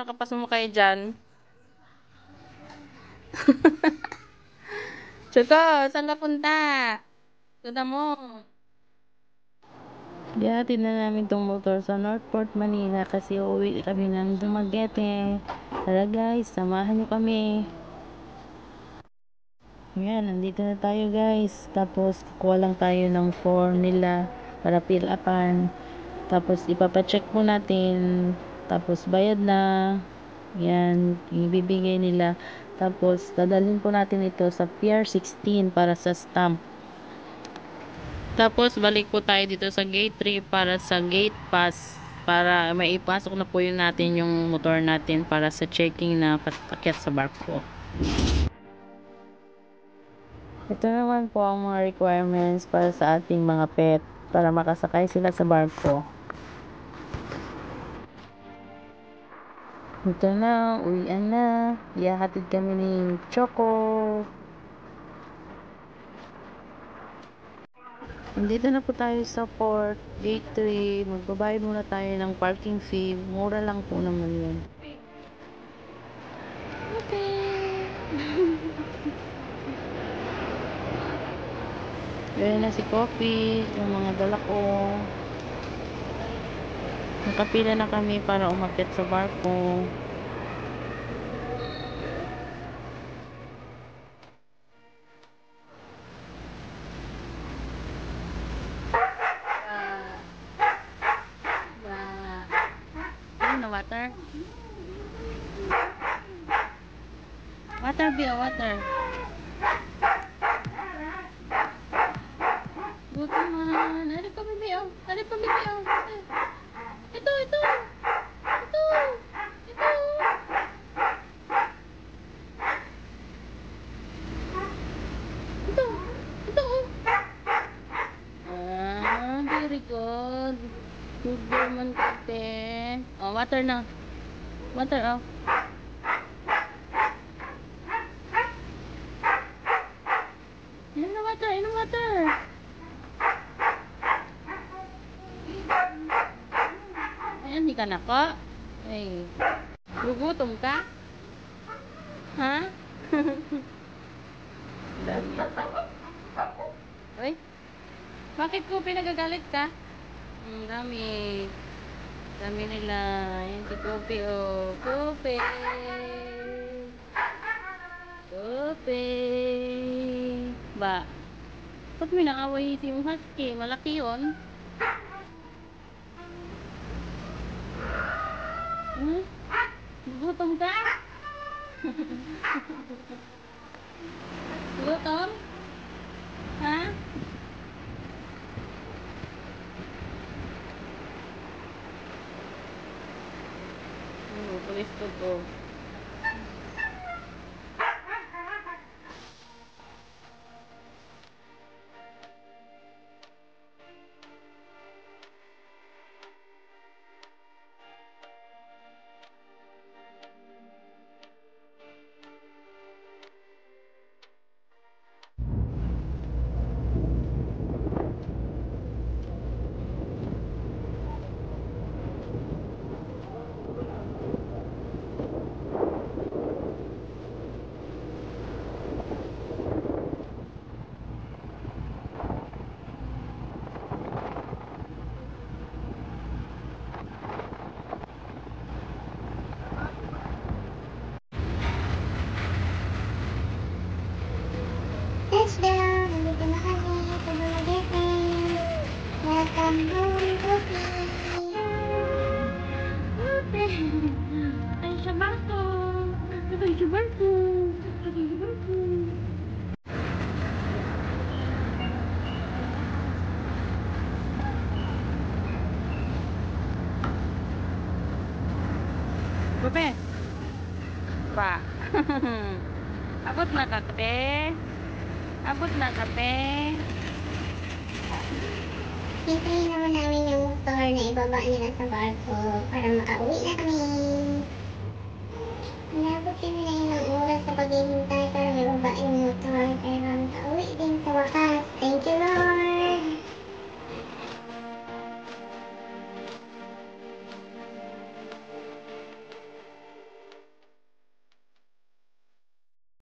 nakapasumukay dyan. Choco, saan ka punta? Tuna mo. Diyatin na namin tong motor sa Northport, Manila kasi uuwi kami ng Dumaguete. Tara guys, samahan nyo kami. Yan, nandito na tayo guys. Tapos, kukuha lang tayo ng form nila para fill upan. Tapos, ipapacheck po natin. Tapos, bayad na. Yan, ibibigay nila. Tapos, dadalhin po natin ito sa Pier 16 para sa stamp. Tapos, balik po tayo dito sa gate 3 para sa gate pass. Para maipasok na po yun natin yung motor natin para sa checking na patakyat sa barko. Ito naman po ang mga requirements para sa ating mga pet para makasakay sila sa barko. Ito na, uwian na. Ihahatid kami ni Choco. Nandito na po tayo sa port, gate 3. Magbabayad muna tayo ng parking fee. Mura lang po naman yun. Okay. Ayan na si Coffee, yung mga dala ko. Nakapila na kami para umakyat sa barko. Ano na water? Water, Bia, water. Good naman. Ano pa, Bibi? Ano pa, Bibi? Ito. Ito. Very good. Good naman kate. Oh, water na. Water, oh. Inom na water, inom water. Ayan, hindi ka nako. Ay. Gugutom ka? Ha? Dami. Uy. Bakit ko pinagagalit ka? Dami. Dami nila. Ayan si Kopi, oh. Kopi. Kopi. Ba? Ba't may nakaway si yung husky? Malaki yun. Gutom ka? Gutom? Ha? Pulis ko. Touchdown! Nandito na kami sa Dumaguete. Welcome home, Coffee! Kopi! Ay, sa barko! Ay, sa barko! Ay, sa barko! Kopi! Pa! Abot na kape! Abot na kape! Hintayin naman namin yung motor na ibaba nila sa barko para makauwi na kami. Inabot kami na ilang oras sa paghihintay.